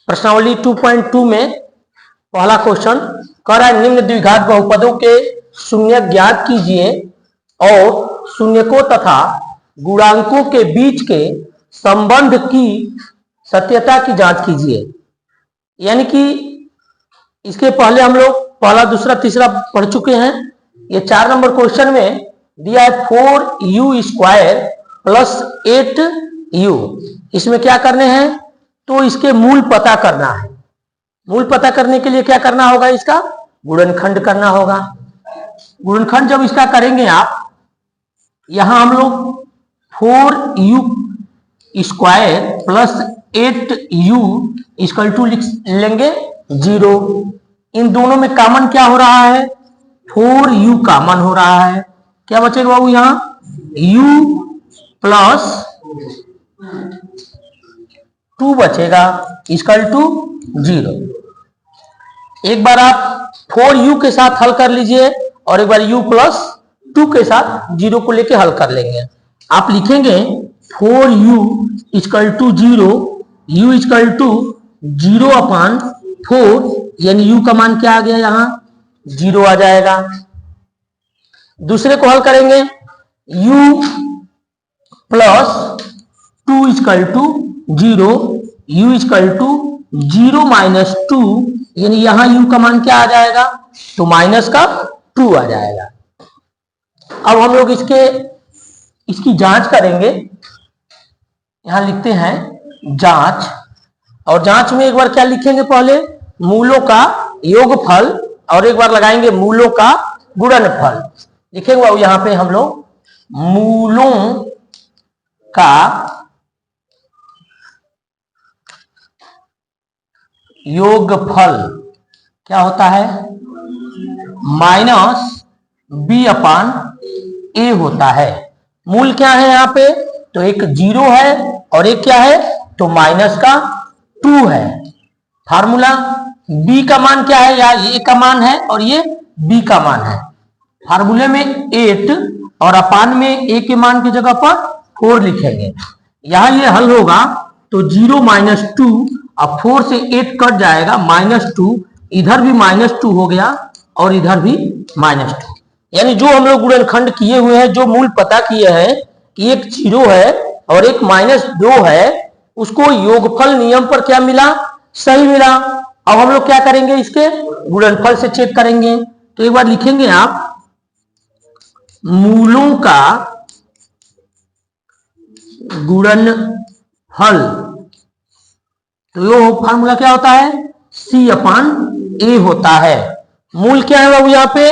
प्रश्नावली 2.2 में पहला क्वेश्चन कह रहा है निम्न द्विघात बहुपदों के शून्य ज्ञात कीजिए और शून्यकों तथा गुणांकों के बीच के संबंध की सत्यता की जांच कीजिए। यानी कि इसके पहले हम लोग पहला दूसरा तीसरा पढ़ चुके हैं। ये 4 नंबर क्वेश्चन में दिया है 4u² प्लस 8u। इसमें क्या करने हैं तो इसके मूल पता करना है। मूल पता करने के लिए क्या करना होगा, इसका गुणनखंड करना होगा। गुणनखंड जब इसका करेंगे आप, यहां हम लोग 4u² plus 8u equal to लिख लेंगे 0। इन दोनों में कॉमन क्या हो रहा है, 4u कॉमन हो रहा है। क्या बचेगा बाबू, यहां u प्लस 2 बचेगा इक्वल टू 0। एक बार आप 4u के साथ हल कर लीजिए और एक बार u प्लस 2 के साथ 0 को लेके हल कर लेंगे। आप लिखेंगे 4u equal to 0, u equal to 0/4, यानी u का मान क्या आ गया, यहां 0 आ जाएगा। दूसरे को हल करेंगे u plus 2 equal to 0, u equal to 0 minus 2, यानी यहां u का मान क्या आ जाएगा, तो माइनस का 2 आ जाएगा। अब हम लोग इसकी जांच करेंगे। यहां लिखते हैं जांच, और जांच में एक बार क्या लिखेंगे, पहले मूलों का योगफल और एक बार लगाएंगे मूलों का गुणनफल। लिखेंगे अब यहां पे हम लोग मूलों का योगफल क्या होता है, माइनस b/a होता है। मूल क्या है यहाँ पे, तो एक 0 है और एक क्या है, तो माइनस का 2 है। फार्मूला b का मान क्या है, यार a का मान है और ये b का मान है। फार्मूले में 8 और अपान में a के मान की जगह पर 4 लिखेंगे। यहां ये हल होगा तो 0 माइनस 2, अब 4 से 8 कट जाएगा, -2, इधर भी -2 हो गया और इधर भी -2। यानी जो हम लोग गुणनखंड किए हुए हैं, जो मूल पता किए हैं कि एक 0 है और एक -2 है, उसको योगफल नियम पर क्या मिला, सही मिला। अब हम लोग क्या करेंगे, इसके गुणनफल से चेक करेंगे। तो एक बार लिखेंगे आप मूलों का गुणनफल, तो ये फार्मूला क्या होता है, c/a होता है। मूल क्या है बाबू, यहाँ पे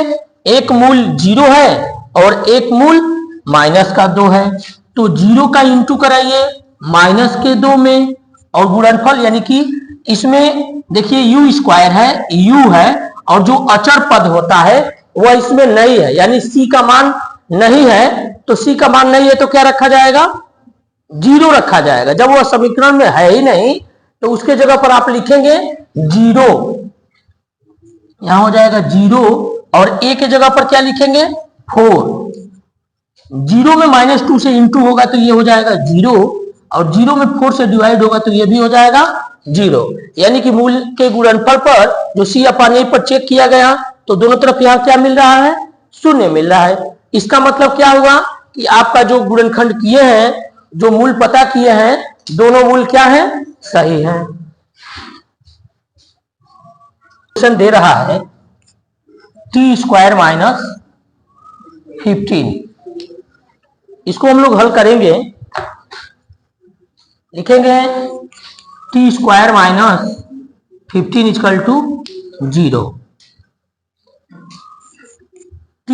एक मूल 0 है और एक मूल -2 है, तो 0 का इंटू कराइए -2 में, और गुणनफल यानी कि इसमें देखिए u² है, u है, और जो अचर पद होता है वह इसमें नहीं है, यानी c का मान नहीं है। तो c का मान नहीं है तो क्या रखा जाएगा, 0 रखा जाएगा। जब वह समीकरण में है ही नहीं तो उसके जगह पर आप लिखेंगे 0, यहां हो जाएगा 0, और a के जगह पर क्या लिखेंगे 4। 0 में -2 से इंटू होगा तो ये हो जाएगा 0, और 0 में 4 से डिवाइड होगा तो ये भी हो जाएगा 0। यानी कि मूल के गुणनफल पर जो c/a पर चेक किया गया तो दोनों तरफ यहां क्या मिल रहा है, 0 मिल रहा है। इसका मतलब क्या हुआ कि आपका जो गुणनखंड किए हैं, जो मूल पता किए हैं, दोनों मूल क्या है, सही है। क्वेश्चन दे रहा है t² - 15, इसको हम लोग हल करेंगे। लिखेंगे t² - 15 equal to 0। t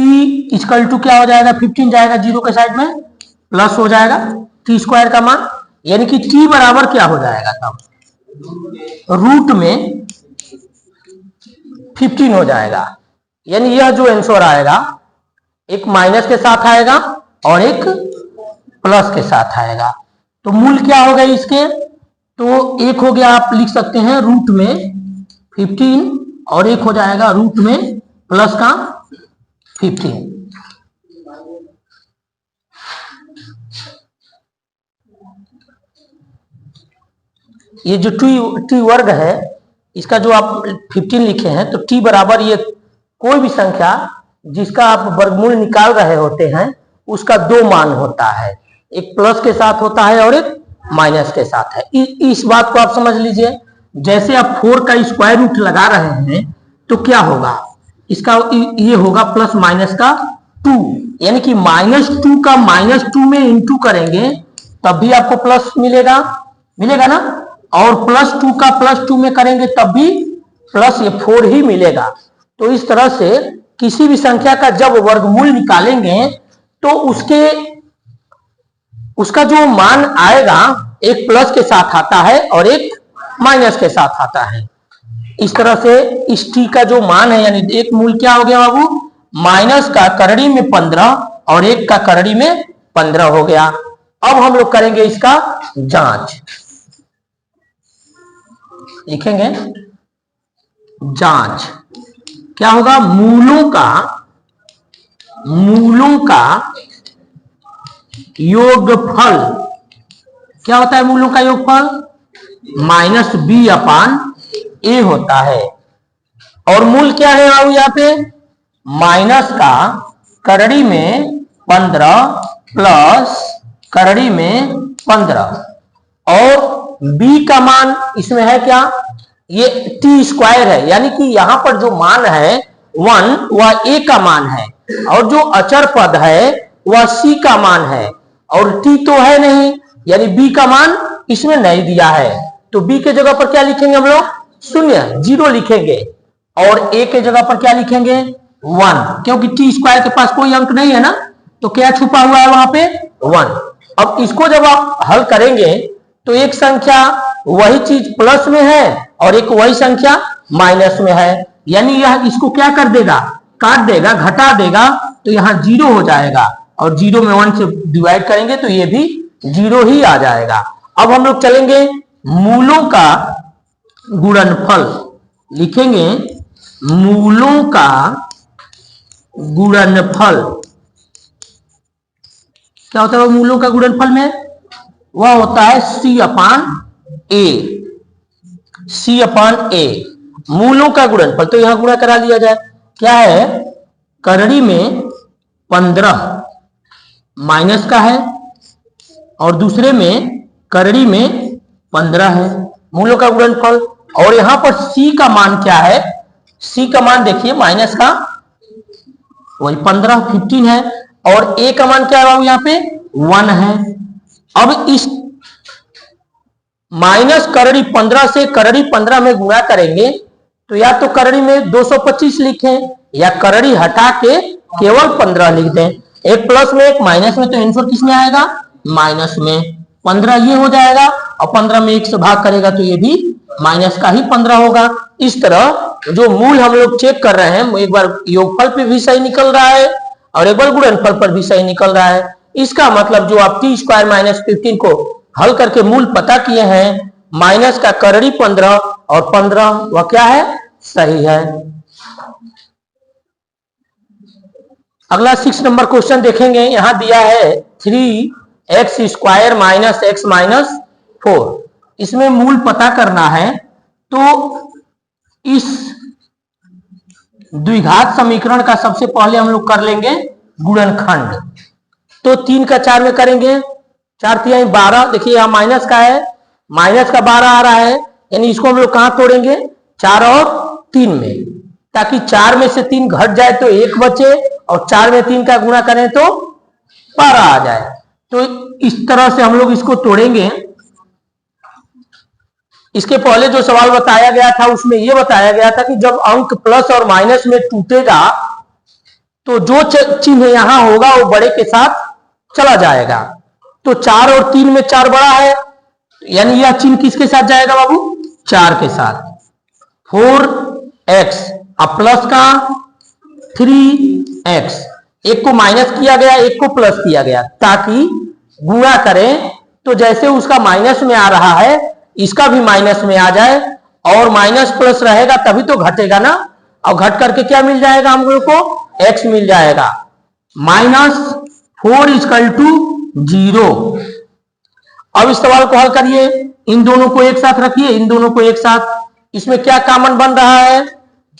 equal to क्या हो जाएगा, 15 जाएगा 0 के साइड में, प्लस हो जाएगा t² का मान, यानी कि t बराबर क्या हो जाएगा, तब रूट में 15 हो जाएगा। यानी यह जो आंसर आएगा एक माइनस के साथ आएगा और एक प्लस के साथ आएगा। तो मूल क्या हो गए इसके, तो एक हो गया, आप लिख सकते हैं रूट में 15, और एक हो जाएगा रूट में प्लस का 15। ये जो टी वर्ग है इसका जो आप 15 लिखे हैं, तो टी बराबर ये कोई भी संख्या जिसका आप वर्गमूल निकाल रहे होते हैं उसका दो मान होता है, एक प्लस के साथ होता है और एक माइनस के साथ है। इस बात को आप समझ लीजिए। जैसे आप 4 का स्क्वायर रूट लगा रहे हैं तो क्या होगा, इसका ये होगा प्लस माइनस का 2, यानी कि -2 का -2 में इंटू करेंगे तब भी आपको प्लस मिलेगा ना, और +2 का +2 में करेंगे तब भी प्लस ये 4 ही मिलेगा। तो इस तरह से किसी भी संख्या का जब वर्गमूल निकालेंगे तो उसका जो मान आएगा एक प्लस के साथ आता है और एक माइनस के साथ आता है। इस तरह से इस टी का जो मान है, यानी एक मूल क्या हो गया बाबू, माइनस का करड़ी में 15 और एक का करड़ी में 15 हो गया। अब हम लोग करेंगे इसका जांच, लिखेंगे जांच। क्या होगा, मूलों का योगफल। क्या होता है मूलों का योगफल, -b/a होता है। और मूल क्या है बाबू यहाँ पे, माइनस का करड़ी में 15 प्लस करड़ी में 15, और b का मान इसमें है क्या, ये टी स्क्वायर है, यानी कि यहां पर जो मान है 1 वह a का मान है, और जो अचर पद है वह c का मान है, और t तो है नहीं, यानी b का मान इसमें नहीं दिया है। तो b के जगह पर क्या लिखेंगे हम लोग, 0 लिखेंगे, और a के जगह पर क्या लिखेंगे 1, क्योंकि टी स्क्वायर के पास कोई अंक नहीं है ना, तो क्या छुपा हुआ है वहां पे 1। अब इसको जब आप हल करेंगे तो एक संख्या वही चीज प्लस में है और एक वही संख्या माइनस में है, यानी यह इसको क्या कर देगा, काट देगा, घटा देगा, तो यहाँ 0 हो जाएगा, और 0 में 1 से डिवाइड करेंगे तो ये भी 0 ही आ जाएगा। अब हम लोग चलेंगे मूलों का गुणनफल, लिखेंगे मूलों का गुणनफल। क्या होता है मूलों का गुणनफल में, वह होता है C/A। मूलों का गुणनफल तो यहां गुणा करा लिया जाए। क्या है, करड़ी में 15 माइनस का है और दूसरे में करड़ी में 15 है, मूलों का गुणनफल। और यहां पर C का मान क्या है, C का मान देखिए माइनस का वही 15 है, और A का मान क्या है यहाँ पे 1 है। अब इस माइनस करड़ी 15 से करड़ी 15 में गुणा करेंगे तो या तो करड़ी में 225 लिखें या करड़ी हटा के केवल 15 लिख दें। एक प्लस में एक माइनस में, तो आंसर किस में आएगा, माइनस में। 15 ये हो जाएगा, और 15 में 1 से भाग करेगा तो ये भी माइनस का ही 15 होगा। इस तरह जो मूल हम लोग चेक कर रहे हैं, एक बार योगफल पे भी सही निकल रहा है और एक बार गुणनफल पर भी सही निकल रहा है। इसका मतलब जो आप t² - 15 को हल करके मूल पता किए हैं, माइनस का करड़ी 15 और 15 वह क्या है, सही है। अगला 6 नंबर क्वेश्चन देखेंगे। यहां दिया है 3x² - x - 4। इसमें मूल पता करना है, तो इस द्विघात समीकरण का सबसे पहले हम लोग कर लेंगे गुणनखंड। तो 3 का 4 में करेंगे, 4 तिहाई 12। देखिए यहाँ माइनस का है, माइनस का 12 आ रहा है, यानी इसको हम लोग कहां तोड़ेंगे, 4 और 3 में, ताकि 4 में से 3 घट जाए तो 1 बचे, और 4 में 3 का गुणा करें तो 12 आ जाए। तो इस तरह से हम लोग इसको तोड़ेंगे। इसके पहले जो सवाल बताया गया था उसमें यह बताया गया था कि जब अंक प्लस और माइनस में टूटेगा तो जो चिन्ह यहां होगा वो बड़े के साथ चला जाएगा। तो 4 और 3 में 4 बड़ा है, यानी यह चिन्ह किसके साथ जाएगा बाबू, 4 के साथ। 4x अब प्लस का 3x, एक को माइनस किया गया एक को प्लस किया गया, ताकि गुणा करें तो जैसे उसका माइनस में आ रहा है इसका भी माइनस में आ जाए, और माइनस प्लस रहेगा तभी तो घटेगा ना, और घट करके क्या मिल जाएगा हम लोग को, x मिल जाएगा। -4 = 0। अब इस सवाल को हल करिए। इन दोनों को एक साथ रखिए, इन दोनों को एक साथ, इसमें क्या कॉमन बन रहा है,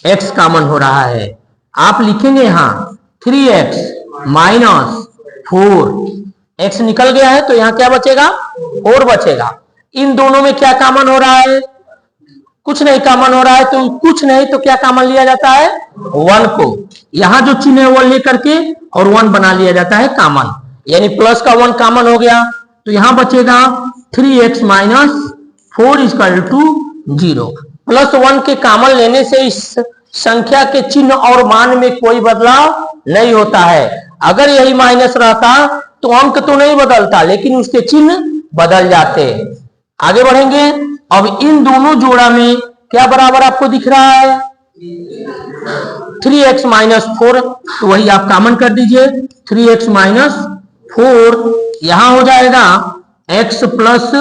x कॉमन हो रहा है। आप लिखेंगे यहां 3x माइनस 4, x निकल गया है तो यहां क्या बचेगा, 4 बचेगा। इन दोनों में क्या कॉमन हो रहा है, कुछ नहीं कॉमन हो रहा है, तो कुछ नहीं तो क्या कॉमन लिया जाता है, 1 को। यहां जो चिन्ह है वो लेकर के और 1 बना लिया जाता है कॉमन, यानी प्लस का 1 कॉमन हो गया, तो यहां बचेगा 3x minus 4 equal to 0। Plus 1 के कॉमन लेने से इस संख्या के चिन्ह और मान में कोई बदलाव नहीं होता है। अगर यही माइनस रहता तो अंक तो नहीं बदलता, लेकिन उसके चिन्ह बदल जाते। आगे बढ़ेंगे। अब इन दोनों जोड़ा में क्या बराबर आपको दिख रहा है, 3x माइनस 4, तो वही आप कॉमन कर दीजिए, 3x माइनस 4 यहां हो जाएगा x प्लस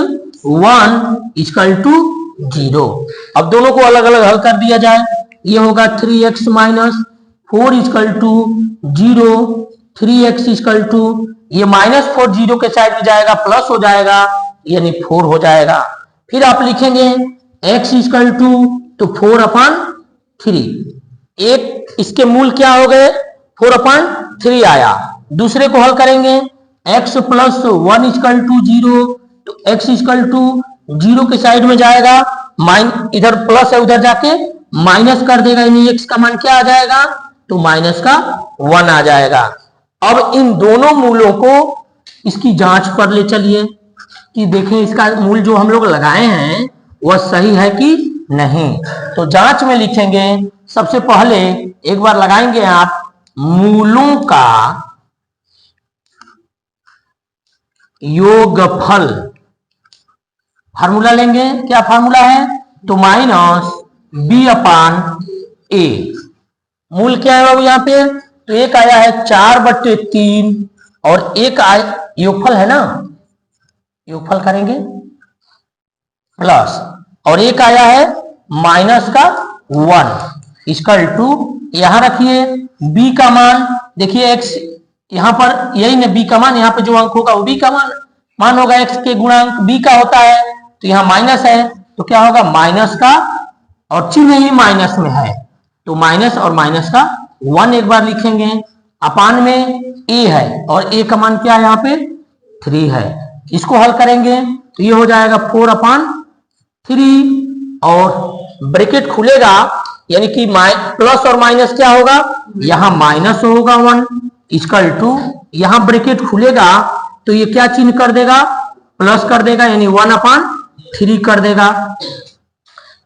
1 इक्वल टू 0। अब दोनों को अलग अलग हल कर दिया जाए, ये होगा 3x minus 4 equal to 0, 3x equal to, ये माइनस 4 जीरो के साइड में जाएगा, प्लस हो जाएगा, यानी 4 हो जाएगा। फिर आप लिखेंगे x इक्वल टू, तो 4/3, एक इसके मूल क्या हो गए, 4/3 आया। दूसरे को हल करेंगे, x प्लस 1 इक्वल टू 0, तो x इक्वल टू 0 के साइड में जाएगा, इधर प्लस है उधर जाके माइनस कर देगा, यानी x का मान क्या आ जाएगा, तो माइनस का 1 आ जाएगा। अब इन दोनों मूलों को इसकी जांच कर ले चलिए कि देखें इसका मूल जो हम लोग लगाए हैं वह सही है कि नहीं। तो जांच में लिखेंगे, सबसे पहले एक बार लगाएंगे आप मूलों का योगफल, फार्मूला लेंगे, क्या फार्मूला है, तो माइनस b/a। मूल क्या है बाबू यहाँ पे, तो एक आया है 4/3 और एक आया, योगफल है ना, योगफल करेंगे प्लस, और एक आया है माइनस का 1 इक्वल टू, यहां रखिए b का मान, देखिए x यहां पर यही ना b का मान, यहां पे जो अंक होगा वो b का मान होगा, x के गुणांक b का होता है, तो यहां माइनस है तो क्या होगा, माइनस का, और चिन्ह ही माइनस में है तो माइनस और माइनस का 1 एक बार लिखेंगे, अपान में a है और a का मान क्या है, यहाँ पे 3 है। इसको हल करेंगे तो ये हो जाएगा 4/3 और ब्रैकेट खुलेगा, यानी कि प्लस और माइनस क्या होगा, यहां माइनस होगा 1 इक्वल टू, यहां ब्रैकेट खुलेगा तो ये क्या चिन्ह कर देगा, प्लस कर देगा, यानी 1/3 कर देगा।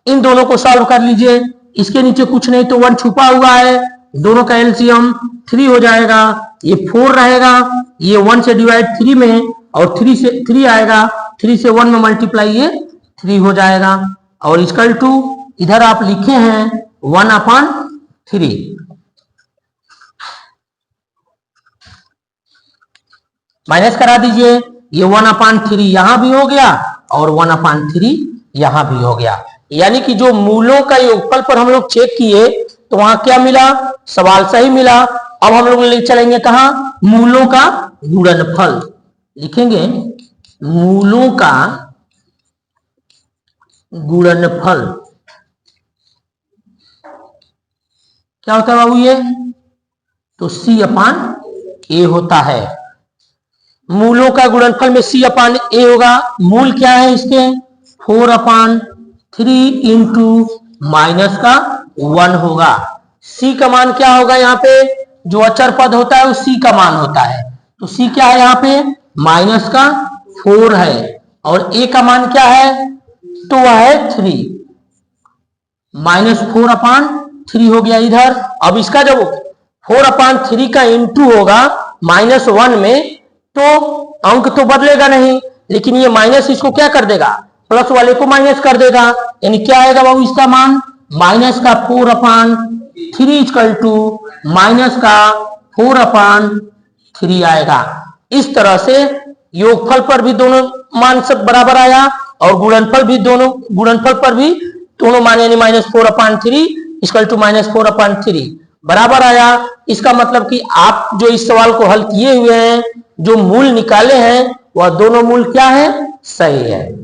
इन दोनों को सॉल्व कर लीजिए, इसके नीचे कुछ नहीं तो 1 छुपा हुआ है, दोनों का एलसीएम 3 हो जाएगा, ये 4 रहेगा, ये 1 से डिवाइड 3 में, और 3 से 3 आएगा, 3 से 1 में मल्टीप्लाई, ये 3 हो जाएगा, और इक्वल टू इधर आप लिखे हैं 1/3। माइनस करा दीजिए, ये 1/3 यहां भी हो गया और 1/3 यहां भी हो गया, यानी कि जो मूलों का योगफल पर हम लोग चेक किए तो वहां क्या मिला, सवाल सही मिला। अब हम लोग ले चलेंगे कहां, मूलों का गुणनफल लिखेंगे, मूलों का गुणनफल क्या होता है बाबू, ये तो c/a होता है। मूलों का गुणनफल में c/a होगा, मूल क्या है इसके, 4/3 इंटू माइनस का 1 होगा। c का मान क्या होगा, यहाँ पे जो अचर पद होता है वो c का मान होता है, तो c क्या है यहाँ पे, माइनस का 4 है, और a का मान क्या है, तो वह है 3, -4/3 हो गया इधर। अब इसका जब 4/3 का इंटू होगा -1 में तो अंक तो बदलेगा नहीं, लेकिन ये माइनस इसको क्या कर देगा, प्लस वाले को माइनस कर देगा, यानी क्या आएगा बाबू इसका मान, माइनस का 4/3 इक्वल टू माइनस का 4/3 आएगा। इस तरह से योगफल पर भी दोनों मान सब बराबर आया और गुणनफल पर भी दोनों मान यानी -4/3 इक्वल टू -4/3 बराबर आया। इसका मतलब कि आप जो इस सवाल को हल किए हुए हैं, जो मूल निकाले हैं वह दोनों मूल क्या है, सही है।